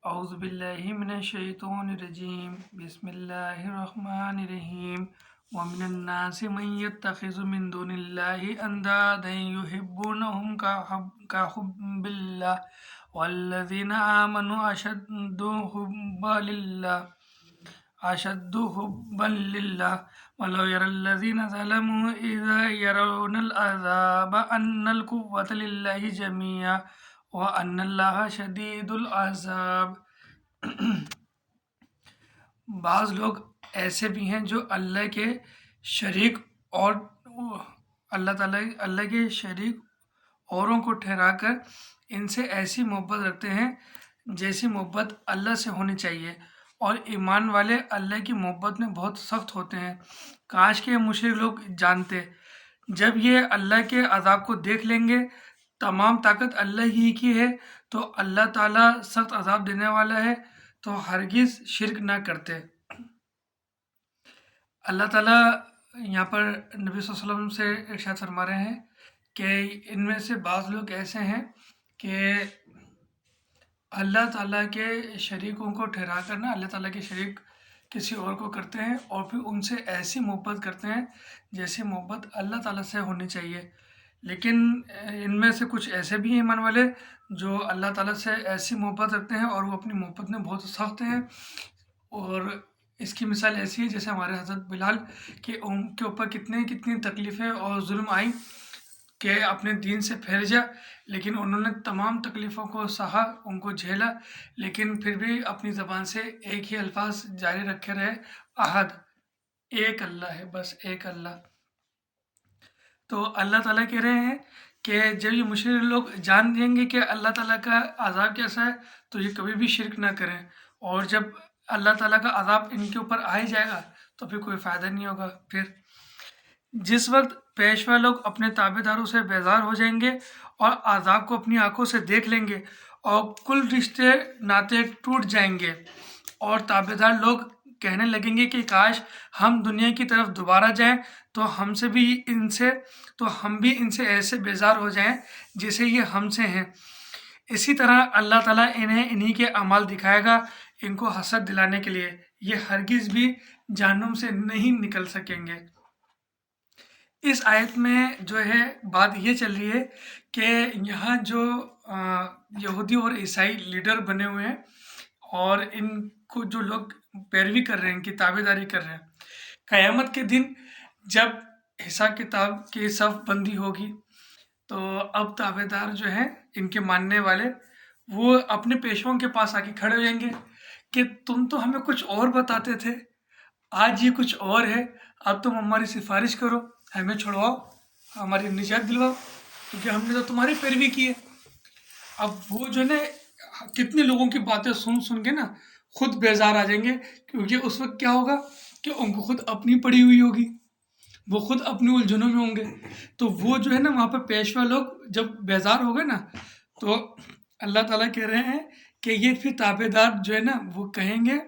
أعوذ بالله من الشيطان الرجيم بسم الله الرحمن الرحيم ومن الناس من يتخذ من دون الله أندادا يحبونهم كحب الله والذين آمنوا أشد حبا لله ولو يرى الذين ظلموا إذا يرون العذاب أن القوة لله جميعا وأن الله شديد العذاب۔ بعض لوگ ایسے بھی ہیں جو اللہ کے شریک اور اللہ کے شریک اوروں کو ٹھہرا کر ان سے ایسی محبت رکھتے ہیں جیسی محبت اللہ سے ہونی چاہیے، اور ایمان والے اللہ کی محبت میں بہت سخت ہوتے ہیں۔ کاش کے مشرک لوگ جانتے، جب یہ اللہ کے عذاب کو دیکھ لیں گے، تمام طاقت اللہ ہی کی ہے، تو اللہ تعالیٰ سخت عذاب دینے والا ہے، تو ہرگز شرک نہ کرتے۔ اللہ تعالیٰ یہاں پر نبی صلی اللہ علیہ وسلم سے ارشاد فرما رہے ہیں کہ ان میں سے بعض لوگ ایسے ہیں کہ اللہ تعالیٰ کے شریکوں کو ٹھہرا کر نا اللہ تعالیٰ کے شریک کسی اور کو کرتے ہیں، اور پھر ان سے ایسی محبت کرتے ہیں جیسی محبت اللہ تعالیٰ سے ہونی چاہیے۔ لیکن ان میں سے کچھ ایسے بھی ہیں ایمان والے جو اللہ تعالیٰ سے ایسی محبت رکھتے ہیں اور وہ اپنی محبت میں بہت سخت ہیں، اور اس کی مثال ایسی ہے جیسے ہمارے حضرت بلال کہ ان کے اوپر کتنی تکلیفیں اور ظلم آئیں کہ اپنے دین سے پھیر جا، لیکن انہوں نے تمام تکلیفوں کو سہا، ان کو جھیلا، لیکن پھر بھی اپنی زبان سے ایک ہی الفاظ جاری رکھے رہے، احد، ایک اللہ ہے، بس ایک اللہ۔ تو اللہ تعالیٰ کہہ رہے ہیں کہ جب یہ مشرک لوگ جان لیں گے کہ اللہ تعالیٰ کا عذاب کیسا ہے تو یہ کبھی بھی شرک نہ کریں، اور جب اللہ تعالیٰ کا عذاب ان کے اوپر آ ہی جائے گا تو پھر کوئی فائدہ نہیں ہوگا۔ پھر جس وقت پیشوا لوگ اپنے تابع داروں سے بیزار ہو جائیں گے اور عذاب کو اپنی آنکھوں سے دیکھ لیں گے، اور کل رشتے ناطے ٹوٹ جائیں گے، اور تابع دار لوگ کہنے لگیں گے کہ کاش ہم دنیا کی طرف دوبارہ جائیں تو ہم بھی ان سے ایسے بیزار ہو جائیں جیسے یہ ہم سے ہیں۔ اسی طرح اللہ تعالیٰ انہی کے اعمال دکھائے گا ان کو حسرت دلانے کے لیے، یہ ہرگز بھی جہنم سے نہیں نکل سکیں گے۔ اس آیت میں جو ہے بات یہ چل رہی ہے کہ یہاں جو یہودی اور عیسائی لیڈر بنے ہوئے ہیں اور ان کو جو لوگ پیروی کر رہے ہیں، ان کی تابع داری کر رہے ہیں، قیامت کے دن جب حساب کتاب کی صف بندی ہوگی تو اب تابع دار جو ہیں ان کے ماننے والے وہ اپنے پیشواؤں کے پاس آ کے کھڑے ہو جائیں گے کہ تم تو ہمیں کچھ اور بتاتے تھے، آج یہ کچھ اور ہے، اب تم ہماری سفارش کرو، ہمیں چھڑواؤ، ہماری نجات دلواؤ، کیونکہ ہم نے تو تمہاری پیروی کی ہے۔ اب وہ جو ہے نا کتنے لوگوں کی باتیں سن کے نا خود بیزار آ جائیں گے، کیونکہ اس وقت کیا ہوگا کہ ان کو خود اپنی پڑی ہوئی ہوگی، وہ خود اپنی الجھنوں میں ہوں گے، تو وہ جو ہے نا وہاں پہ پیشوا لوگ جب بیزار ہو گئے نا تو اللہ تعالیٰ کہہ رہے ہیں کہ یہ پھر تابع دار جو ہے نا وہ کہیں گے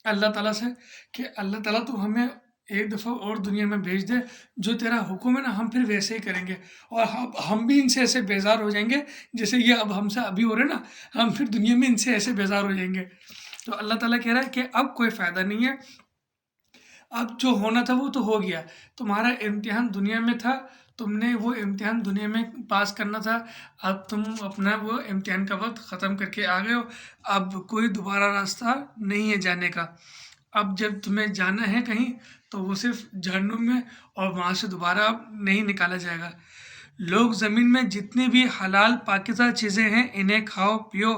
اللہ تعالیٰ سے کہ اللہ تعالیٰ تو ہمیں ایک دفعہ اور دنیا میں بھیج دے، جو تیرا حکم ہے نا ہم پھر ویسے ہی کریں گے، اور ہم بھی ان سے ایسے بیزار ہو جائیں گے جیسے یہ اب ہم سے ابھی ہو رہے نا، ہم پھر دنیا میں ان سے ایسے بیزار ہو جائیں گے۔ تو اللہ تعالیٰ کہہ رہا ہے کہ اب کوئی فائدہ نہیں ہے، اب جو ہونا تھا وہ تو ہو گیا، تمہارا امتحان دنیا میں تھا، تم نے وہ امتحان دنیا میں پاس کرنا تھا، اب تم اپنا وہ امتحان کا وقت ختم کر کے آ گئے ہو، اب کوئی دوبارہ راستہ نہیں ہے جانے کا۔ اب جب تمہیں جانا ہے کہیں تو وہ صرف جہنم میں، اور وہاں سے دوبارہ اب نہیں نکالا جائے گا۔ لوگ زمین میں جتنی بھی حلال پاکیزہ چیزیں ہیں انہیں کھاؤ پیو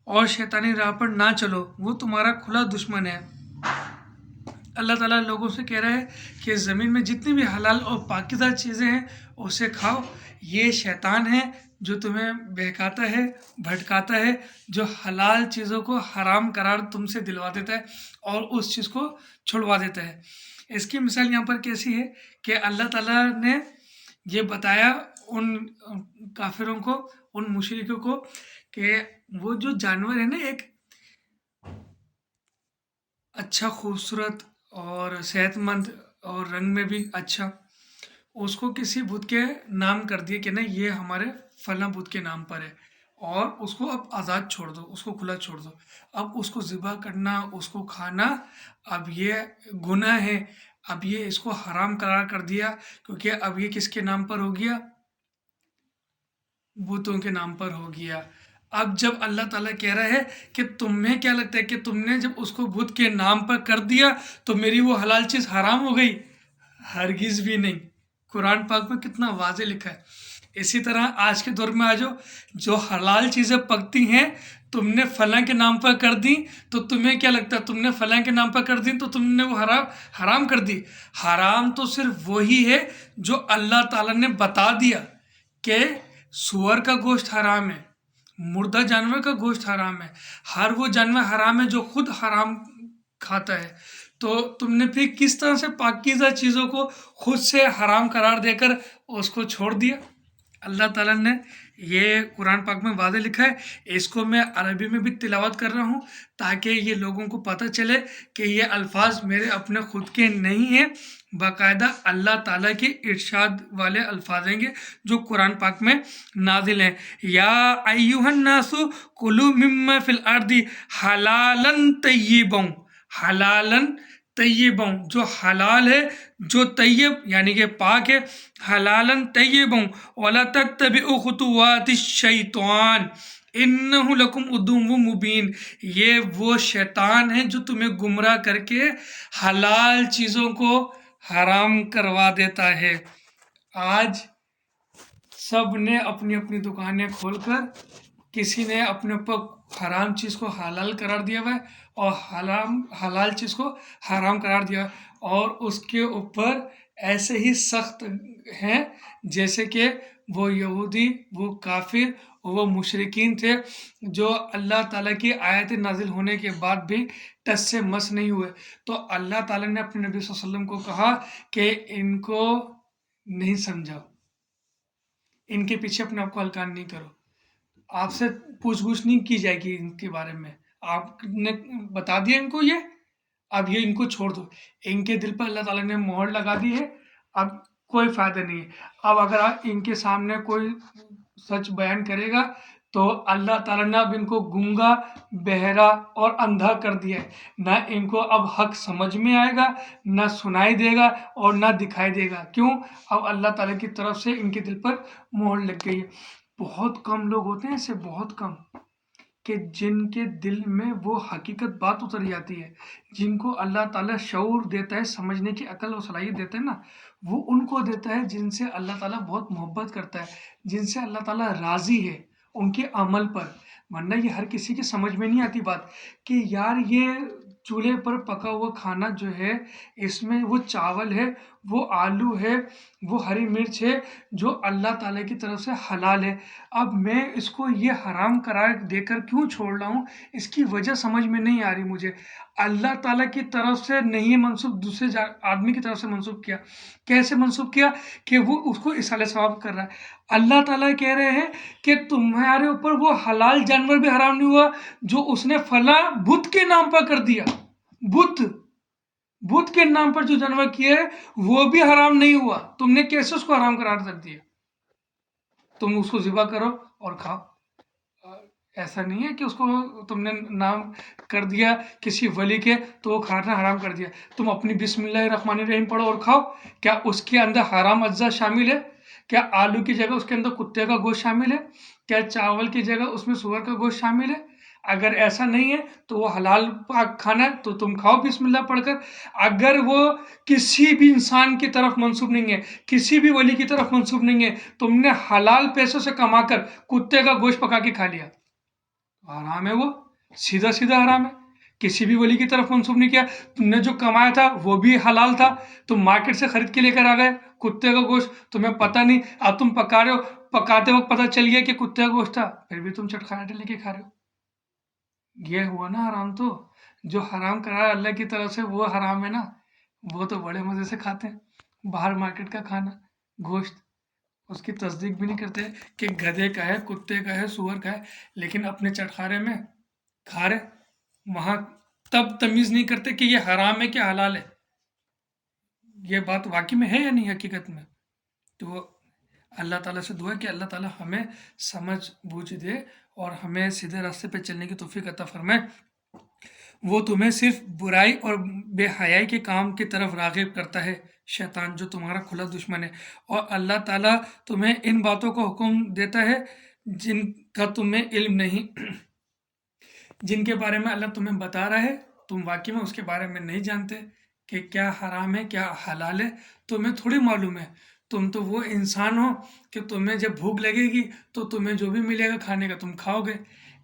اور شیطانی راہ پر نہ چلو، وہ تمہارا کھلا دشمن ہے۔ اللہ تعالیٰ لوگوں سے کہہ رہا ہے کہ زمین میں جتنی بھی حلال اور پاکیزہ چیزیں ہیں اسے کھاؤ، یہ شیطان ہے جو تمہیں بہکاتا ہے، بھٹکاتا ہے، جو حلال چیزوں کو حرام قرار تم سے دلوا دیتا ہے اور اس چیز کو چھڑوا دیتا ہے۔ اس کی مثال یہاں پر کیسی ہے کہ اللہ تعالیٰ نے یہ بتایا ان کافروں کو، ان مشرکوں کو، کہ وہ جو جانور ہے نا ایک اچھا خوبصورت اور صحت مند اور رنگ میں بھی اچھا، اس کو کسی بت کے نام کر دیے کہ نہیں یہ ہمارے فلاں بت کے نام پر ہے، اور اس کو اب آزاد چھوڑ دو، اس کو کھلا چھوڑ دو۔ اب اس کو ذبح کرنا، اس کو کھانا اب یہ گناہ ہے، اب یہ اس کو حرام قرار کر دیا، کیونکہ اب یہ کس کے نام پر ہو گیا؟ بتوں کے نام پر ہو گیا۔ اب جب اللہ تعالیٰ کہہ رہا ہے کہ تمہیں کیا لگتا ہے کہ تم نے جب اس کو بت کے نام پر کر دیا تو میری وہ حلال چیز حرام ہو گئی؟ ہرگز بھی نہیں۔ قرآن پاک میں کتنا واضح لکھا ہے۔ اسی طرح آج کے دور میں آ جاؤ، جو حلال چیزیں پکتی ہیں تم نے فلاں کے نام پر کر دی تو تمہیں کیا لگتا ہے؟ تم نے فلاں کے نام پر کر دی تو تم نے وہ حرام کر دی۔ حرام تو صرف وہی ہے جو اللہ تعالیٰ نے بتا دیا کہ سور کا گوشت حرام ہے، مردہ جانور کا گوشت حرام ہے، ہر وہ جانور حرام ہے جو خود حرام کھاتا ہے۔ تو تم نے پھر کس طرح سے پاکیزہ چیزوں کو خود سے حرام قرار دے کر اس کو چھوڑ دیا؟ اللہ تعالیٰ نے یہ قرآن پاک میں واضح لکھا ہے۔ اس کو میں عربی میں بھی تلاوت کر رہا ہوں تاکہ یہ لوگوں کو پتہ چلے کہ یہ الفاظ میرے اپنے خود کے نہیں ہیں، باقاعدہ اللہ تعالیٰ کے ارشاد والے الفاظ ہیں گے جو قرآن پاک میں نازل ہیں۔ یا ایھا الناس کلوا مما فی الارض حلالا طیبا، حلالا طیبا جو حلال ہے، جو طیب یعنی کہ پاک ہے، حلالا طیبا ولا تتبعوا خطوات الشیطان انہ لکم عدو مبین، یہ وہ شیطان ہے جو تمہیں گمراہ کر کے حلال چیزوں کو حرام کروا دیتا ہے۔ آج سب نے اپنی اپنی دکانیں کھول کر کسی نے اپنے اوپر حرام چیز کو حلال قرار دیا ہوا ہے اور حلال چیز کو حرام قرار دیا ہے، اور اس کے اوپر ایسے ہی سخت ہیں جیسے کہ وہ یہودی، وہ کافر، وہ مشرکین تھے جو اللہ تعالیٰ کی آیت نازل ہونے کے بعد بھی ٹس سے مس نہیں ہوئے۔ تو اللہ تعالیٰ نے اپنے نبی صلی اللہ علیہ وسلم کو کہا کہ ان کو نہیں سمجھاؤ، ان کے پیچھے اپنے آپ کو ہلکان نہیں کرو، آپ سے پوچھ گچھ نہیں کی جائے گی ان کے بارے میں، آپ نے بتا دیا ان کو یہ، اب یہ ان کو چھوڑ دو۔ ان کے دل پر اللہ تعالیٰ نے مہر لگا دی ہے، اب کوئی فائدہ نہیں ہے۔ اب اگر ان کے سامنے کوئی سچ بیان کرے گا تو اللہ تعالیٰ نے اب ان کو گونگا، بہرا اور اندھا کر دیا ہے، نہ ان کو اب حق سمجھ میں آئے گا، نہ سنائی دے گا اور نہ دکھائی دے گا۔ کیوں؟ اب اللہ تعالیٰ کی طرف سے ان کے دل پر مہر لگ گئی ہے۔ بہت کم لوگ ہوتے ہیں ایسے، بہت کم، کہ جن کے دل میں وہ حقیقت بات اتر جاتی ہے، جن کو اللہ تعالیٰ شعور دیتا ہے، سمجھنے کی عقل اور صلاحیت دیتا ہے نا، وہ ان کو دیتا ہے جن سے اللہ تعالیٰ بہت محبت کرتا ہے، جن سے اللہ تعالیٰ راضی ہے ان کے عمل پر۔ ورنہ یہ ہر کسی کے سمجھ میں نہیں آتی بات کہ یار یہ چولہے پر پکا ہوا کھانا جو ہے، اس میں وہ چاول ہے، وہ آلو ہے، وہ ہری مرچ ہے جو اللہ تعالیٰ کی طرف سے حلال ہے، اب میں اس کو یہ حرام قرار دے کر کیوں چھوڑ رہا ہوں؟ اس کی وجہ سمجھ میں نہیں آ رہی مجھے۔ اللہ تعالیٰ کی طرف سے نہیں منسوب، دوسرے آدمی کی طرف سے منسوب کیا۔ کیسے منسوب کیا؟ کہ وہ اس کو اصالہ ثواب کر رہا ہے۔ اللہ تعالیٰ کہہ رہے ہیں کہ تمہارے اوپر وہ حلال جانور بھی حرام نہیں ہوا جو اس نے فلاں بت کے نام پر کر دیا۔ بت کے نام پر جو جانور کیا ہے وہ بھی حرام نہیں ہوا، تم نے کیسے اس کو حرام قرار کر دیا؟ تم اس کو ذبح کرو اور کھاؤ، ایسا نہیں ہے کہ اس کو تم نے نام کر دیا کسی ولی کے تو وہ کھانا حرام کر دیا۔ تم اپنی بسم اللہ الرحمن الرحیم پڑھو اور کھاؤ، کیا اس کے اندر حرام اجزاء شامل ہے؟ کیا آلو کی جگہ اس کے اندر کتے کا گوشت شامل ہے؟ کیا چاول کی جگہ اس میں سور کا گوشت شامل ہے؟ اگر ایسا نہیں ہے تو وہ حلال پاک کھانا ہے تو تم کھاؤ بسم اللہ پڑھ کر۔ اگر وہ کسی بھی انسان کی طرف منسوب نہیں ہے، کسی بھی ولی کی طرف منسوب نہیں ہے، تم نے حلال پیسوں سے کما کر کتے کا گوشت پکا کے کھا لیا، حرام ہے، وہ سیدھا سیدھا حرام ہے۔ کسی بھی ولی کی طرف منسوب نہیں کیا، تم نے جو کمایا تھا وہ بھی حلال تھا، تم مارکیٹ سے خرید کے لے کر آ گئے کتے کا گوشت، تمہیں پتہ نہیں، اب تم پکا رہے ہو، پکاتے وقت پتہ چل گیا کہ کتے کا گوشت تھا، پھر بھی تم چٹخانے لے کے کھا رہے ہو، یہ ہوا نا حرام۔ تو جو حرام کرا اللہ کی طرف سے وہ حرام ہے نا، وہ تو بڑے مزے سے کھاتے ہیں باہر مارکیٹ کا کھانا گوشت، اس کی تصدیق بھی نہیں کرتے کہ گدھے کا ہے، کتے کا ہے، سور کا ہے، لیکن اپنے چٹخارے میں کھا رہے، وہاں تب تمیز نہیں کرتے کہ یہ حرام ہے کہ حلال ہے۔ یہ بات واقعی میں ہے یا نہیں حقیقت میں؟ تو अल्लाह ताला से दुआ है कि अल्लाह ताला हमें समझ बूझ दे और हमें सीधे रास्ते पे चलने की तौफीक अता फरमाए। वो तुम्हें सिर्फ बुराई और बेहयाई के काम की तरफ राग़िब करता है, शैतान जो तुम्हारा खुला दुश्मन है। और अल्लाह ताला तुम्हें इन बातों का हुक्म देता है जिनका तुम्हें इल्म नहीं, जिनके बारे में अल्लाह तुम्हें बता रहा है, तुम वाकई में उसके बारे में नहीं जानते कि क्या हराम है क्या हलाल है, तुम्हें थोड़ी मालूम है। तुम तो वो इंसान हो कि तुम्हें जब भूख लगेगी तो तुम्हें जो भी मिलेगा खाने का तुम खाओगे,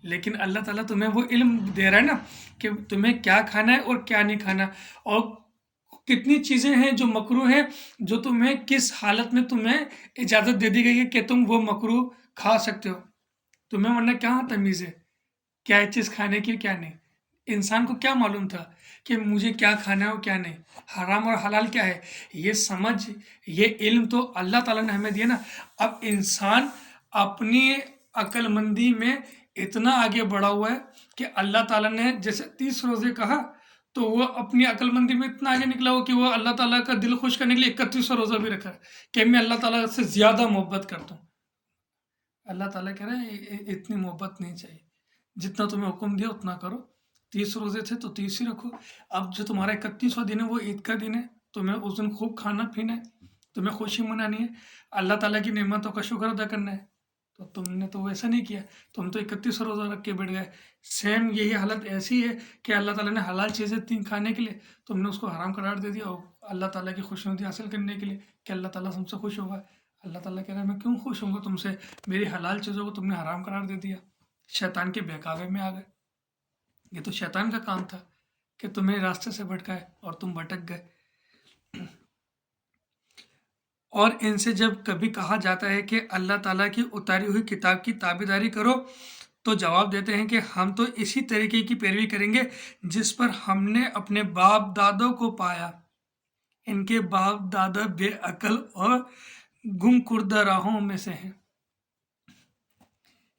लेकिन अल्लाह ताला तुम्हें वो इल्म दे रहा है ना कि तुम्हें क्या खाना है और क्या नहीं खाना, और कितनी चीज़ें हैं जो मकरूह हैं, जो तुम्हें किस हालत में तुम्हें इजाज़त दे दी गई है कि तुम वो मकरूह खा सकते हो। तुम्हें वरना क्या तमीज़ है क्या चीज़ खाने की क्या नहीं। इंसान को क्या मालूम था कि मुझे क्या खाना है और क्या नहीं, हराम और हलाल क्या है। ये समझ, ये इल्म तो अल्लाह ताला ने हमें दिया ना। अब इंसान अपनी अक्लमंदी में इतना आगे बढ़ा हुआ है कि अल्लाह ताला ने जैसे 30 रोज़े कहा, तो वो अपनी अक्लमंदी में इतना आगे निकला हो कि वो अल्लाह ताला का दिल खुश करने के लिए 31वां रोज़ा भी रखा है कि मैं अल्लाह ताला से ज़्यादा मोहब्बत करता हूँ। अल्लाह ताला कह रहा है इतनी मोहब्बत नहीं चाहिए, जितना तुम्हें हुक्म दिया उतना करो। 30 रोज़े थे तो 30 ही रखो। अब जो तुम्हारा 31वां दिन है वो ईद का दिन है, तुम्हें उस दिन खूब खाना पीना है, तुम्हें खुशी मनानी है, अल्लाह ताला की नेमतों का शुक्र अदा करना है। तो तुमने तो वैसा नहीं किया, तुम तो 31 रोज़ा रख के बैठ गए। सेम यही हालत ऐसी है कि अल्लाह ताला ने हलाल चीज़ें तीन खाने के लिए, तुमने उसको हराम करार दे दिया, और अल्लाह ताला की खुशनुदी हासिल करने के लिए कि अल्लाह ताला तुमसे खुश होगा। अल्लाह ताला कह रहा है मैं क्यों खुश होऊंगा तुमसे, मेरी हलाल चीज़ों को तुमने हराम करार दे दिया, शैतान के बहकावे में आ गए। ये तो शैतान का काम था कि तुम्हें रास्ते से भटकाए और तुम भटक गए। और इनसे जब कभी कहा जाता है कि अल्लाह ताला की उतारी हुई किताब की ताबेदारी करो, तो जवाब देते हैं कि हम तो इसी तरीके की पैरवी करेंगे जिस पर हमने अपने बाप दादों को पाया। इनके बाप दादा बेअकल और गुमकुर्दा राहों में से हैं।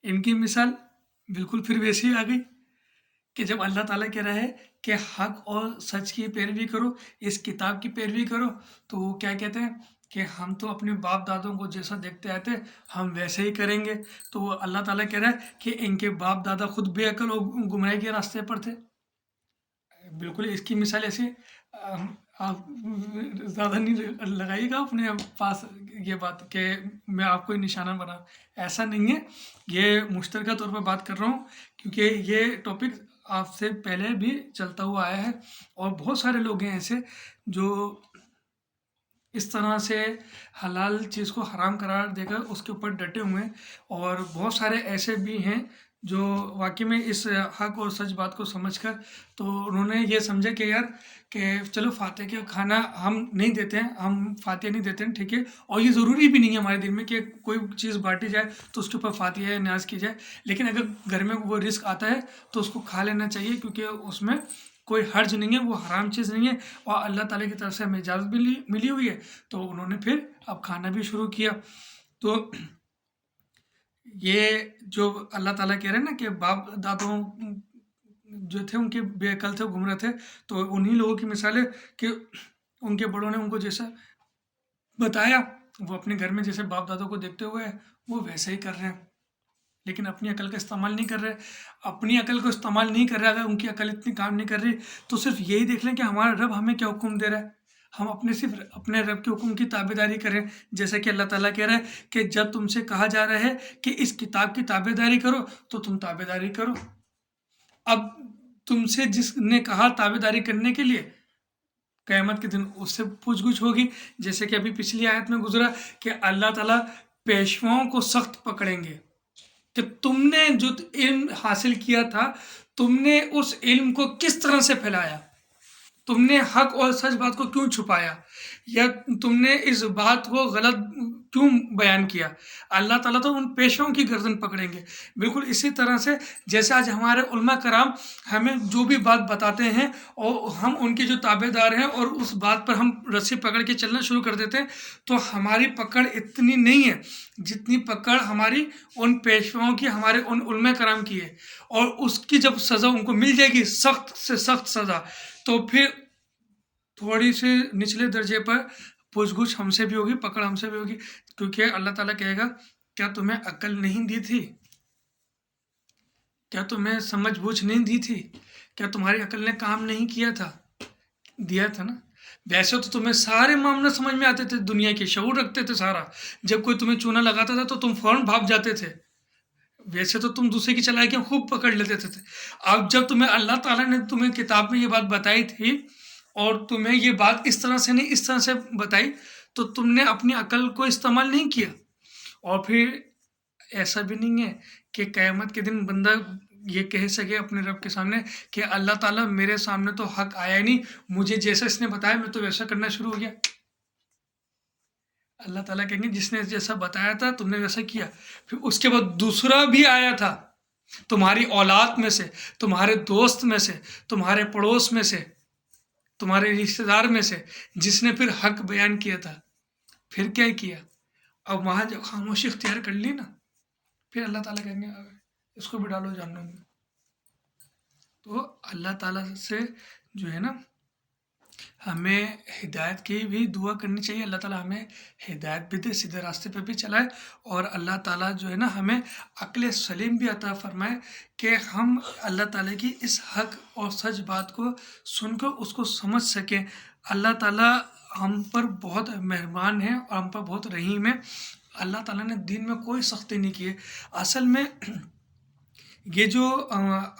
इनकी मिसाल बिल्कुल फिर वैसी आ गई कि जब अल्लाह ताला कह रहा है कि हक और सच की पैरवी करो, इस किताब की पैरवी करो, तो वो क्या कहते हैं कि हम तो अपने बाप दादों को जैसा देखते आए थे हम वैसे ही करेंगे। तो वो अल्लाह ताला कह रहा है कि इनके बाप दादा खुद बेअकल और गुमराही के रास्ते पर थे। बिल्कुल इसकी मिसाल ऐसी आप ज़्यादा नहीं लगाइएगा अपने पास ये बात कि मैं आपको ही निशाना बना, ऐसा नहीं है। ये मुश्तरका तौर पर बात कर रहा हूँ क्योंकि ये टॉपिक आपसे पहले भी चलता हुआ आया है, और बहुत सारे लोग हैं ऐसे जो इस तरह से हलाल चीज़ को हराम करार देकर उसके ऊपर डटे हुए हैं, और बहुत सारे ऐसे भी हैं जो वाकई में इस हक और सच बात को समझकर तो उन्होंने ये समझा कि यार कि चलो फातिहा का खाना हम नहीं देते हैं, हम फातिहा नहीं देते हैं, ठीक है, और ये ज़रूरी भी नहीं है हमारे दिन में कि कोई चीज़ बांटी जाए तो उसके ऊपर फातिहा या न्याज़ की जाए, लेकिन अगर घर में वो रिस्क आता है तो उसको खा लेना चाहिए क्योंकि उसमें कोई हर्ज नहीं है, वो हराम चीज़ नहीं है, और अल्लाह ताला की तरफ से हमें इजाज़त भी मिली हुई है। तो उन्होंने फिर अब खाना भी शुरू किया। तो ये जो अल्लाह ताला कह रहे हैं ना कि बाप दादों जो थे उनके बेअकल थे, गुमराह थे, तो उन्हीं लोगों की मिसाल है कि उनके बड़ों ने उनको जैसा बताया वो अपने घर में जैसे बाप दादों को देखते हुए वो वैसे ही कर रहे हैं, लेकिन अपनी अकल का इस्तेमाल नहीं कर रहे। अपनी अकल को इस्तेमाल नहीं कर रहे, अगर उनकी अकल इतनी काम नहीं कर रही तो सिर्फ यही देख लें कि हमारा रब हमें क्या हुक्म दे रहा है, हम सिर्फ अपने रब के हुक्म की ताबेदारी करें। जैसे कि अल्लाह ताला कह रहा है कि जब तुमसे कहा जा रहा है कि इस किताब की ताबेदारी करो तो तुम ताबेदारी करो। अब तुमसे जिसने कहा ताबेदारी करने के लिए, क़यामत के दिन उससे पूछ-गुछ होगी। जैसे कि अभी पिछली आयत में गुजरा कि अल्लाह ताला पेशवाओं को सख्त पकड़ेंगे कि तुमने जो इल्म हासिल किया था, तुमने उस इल्म को किस तरह से फैलाया, तुमने हक और सच बात को क्यों छुपाया, या तुमने इस बात को गलत क्यों बयान किया। अल्लाह ताला तो उन पेशों की गर्दन पकड़ेंगे। बिल्कुल इसी तरह से जैसे आज हमारे उलमा कराम हमें जो भी बात बताते हैं और हम उनके जो ताबेदार हैं और उस बात पर हम रस्सी पकड़ के चलना शुरू कर देते हैं, तो हमारी पकड़ इतनी नहीं है जितनी पकड़ हमारी उन पेशवाओं की, हमारे उन उलमा कराम की है। और उसकी जब सज़ा उनको मिल जाएगी, सख्त से सख्त सज़ा, तो फिर थोड़ी सी निचले दर्जे पर पूछ गुछ हमसे भी होगी, पकड़ हमसे भी होगी, क्योंकि अल्लाह ताला कहेगा क्या तुम्हें अकल नहीं दी थी, क्या तुम्हें समझ बूझ नहीं दी थी, क्या तुम्हारी अकल ने काम नहीं किया था, दिया था ना। वैसे तो तुम्हें सारे मामले समझ में आते थे, दुनिया के शऊर रखते थे सारा, जब कोई तुम्हें चूना लगाता था तो तुम फौरन भाग जाते थे, वैसे तो तुम दूसरे की चालाकियां खूब पकड़ लेते थे। अब जब तुम्हें अल्लाह ताला ने तुम्हें किताब में ये बात बताई थी और तुम्हें ये बात इस तरह से नहीं इस तरह से बताई, तो तुमने अपनी अकल को इस्तेमाल नहीं किया। और फिर ऐसा भी नहीं है कि क़यामत के दिन बंदा ये कह सके अपने रब के सामने कि अल्लाह ताला मेरे सामने तो हक आया ही नहीं, मुझे जैसा इसने बताया मैं तो वैसा करना शुरू हो गया। अल्लाह ताला कहेंगे जिसने जैसा बताया था तुमने वैसा किया। फिर उसके बाद दूसरा भी आया था तुम्हारी औलाद में से, तुम्हारे दोस्त में से, तुम्हारे पड़ोस में से, तुम्हारे रिश्तेदार में से, जिसने फिर हक बयान किया था। फिर क्या किया? अब वहाँ जब खामोशी इख्तियार कर ली ना, फिर अल्लाह ताला कहेंगे इसको भी डालो जहन्नम में। तो अल्लाह ताला से जो है ना हमें हिदायत की भी दुआ करनी चाहिए, अल्लाह ताला हमें हिदायत भी दे, सीधे रास्ते पे भी चलाए, और अल्लाह ताला जो है ना हमें अक्ल सलीम भी अता फरमाए कि हम अल्लाह ताला की इस हक और सच बात को सुनकर उसको समझ सकें। अल्लाह ताला हम पर बहुत मेहरबान है और हम पर बहुत रहीम है। अल्लाह ताला ने दीन में कोई सख्ती नहीं की है। असल में ये जो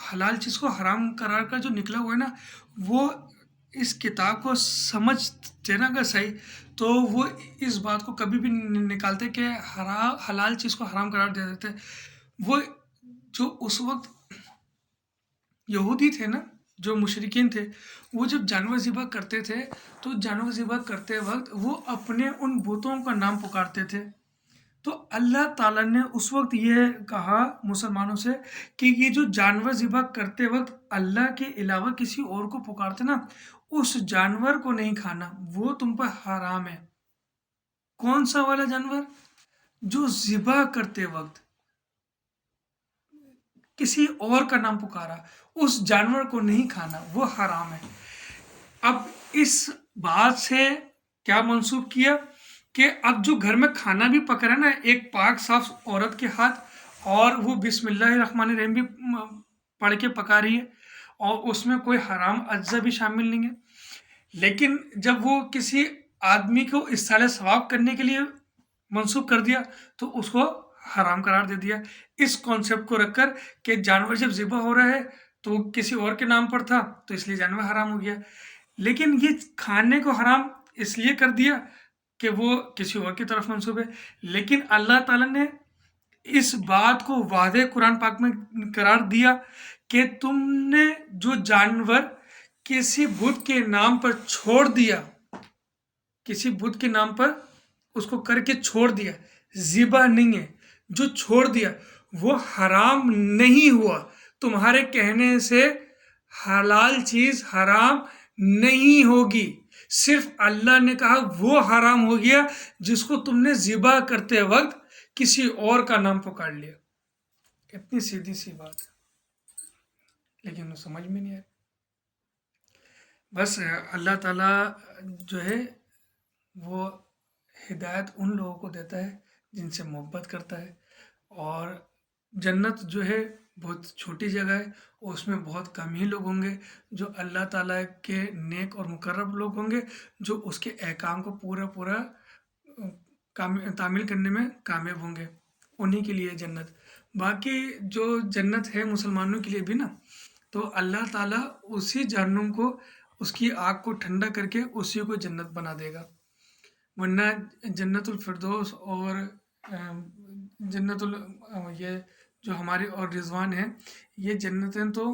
हलाल चीज़ को हराम करार का जो निकला हुआ है ना, वो इस किताब को समझते ना अगर सही, तो वो इस बात को कभी भी निकालते कि हलाल चीज़ को हराम करार दे देते। वो जो उस वक्त यहूदी थे ना, जो मुशरिकीन थे, वो जब जानवर ज़िबा करते थे तो जानवर ज़िबा करते वक्त वो अपने उन बुतों का नाम पुकारते थे। तो अल्लाह ताला ने उस वक्त ये कहा मुसलमानों से कि ये जो जानवर ज़िबा करते वक्त अल्लाह के अलावा किसी और को पुकारते ना, उस जानवर को नहीं खाना, वो तुम पर हराम है। कौन सा वाला जानवर? जो ज़िबा करते वक्त किसी और का नाम पुकारा, उस जानवर को नहीं खाना, वो हराम है। अब इस बात से क्या मंसूब किया कि अब जो घर में खाना भी पक रहा है ना, एक पाक साफ औरत के हाथ, और वो बिस्मिल्लाहिर्रहमानिर्रहीम भी पढ़ के पका रही है, और उसमें कोई हराम अज्जा भी शामिल नहीं है, लेकिन जब वो किसी आदमी को इस्साले सवाब करने के लिए मंसूब कर दिया तो उसको हराम करार दे दिया। इस कॉन्सेप्ट को रखकर कि जानवर जब ज़िबा हो रहा है तो वो किसी और के नाम पर था तो इसलिए जानवर हराम हो गया, लेकिन ये खाने को हराम इसलिए कर दिया कि वो किसी और की तरफ मंसूब है। लेकिन अल्लाह ताला ने इस बात को वादे कुरान पाक में करार दिया कि तुमने जो जानवर किसी बुत के नाम पर छोड़ दिया, किसी बुत के नाम पर उसको करके छोड़ दिया, ज़िबा नहीं है, जो छोड़ दिया वो हराम नहीं हुआ। तुम्हारे कहने से हलाल चीज़ हराम नहीं होगी, सिर्फ अल्लाह ने कहा वो हराम हो गया जिसको तुमने ज़िबा करते वक्त किसी और का नाम पुकार लिया। कितनी सीधी सी बात है, लेकिन उन्हें समझ में नहीं आया। बस अल्लाह ताला जो है वो हिदायत उन लोगों को देता है जिनसे मोहब्बत करता है, और जन्नत जो है बहुत छोटी जगह है, उसमें बहुत कम ही लोग होंगे जो अल्लाह ताला के नेक और मुकर्रब लोग होंगे, जो उसके अहकाम को पूरा पूरा तामील करने में कामयाब होंगे, उन्हीं के लिए जन्नत। बाकी जो जन्नत है मुसलमानों के लिए भी ना, तो अल्लाह ताला उसी जहन्नुम को, उसकी आग को ठंडा करके उसी को जन्नत बना देगा। वरना जन्नतुल फिरदौस और जन्नतुल ये जो हमारी और रिजवान है, ये जन्नतें तो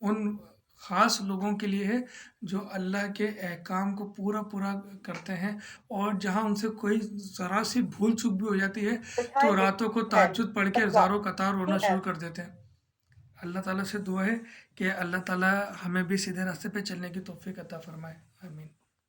उन ख़ास लोगों के लिए है जो अल्लाह के अहकाम को पूरा पूरा करते हैं, और जहाँ उनसे कोई ज़रा सी भूल चूक भी हो जाती है तो रातों को तहज्जुद पढ़ के हज़ारों कतार रोना शुरू कर देते हैं। अल्लाह ताला से दुआ है कि अल्लाह ताला हमें भी सीधे रास्ते पे चलने की तौफीक अता फरमाए। आमीन।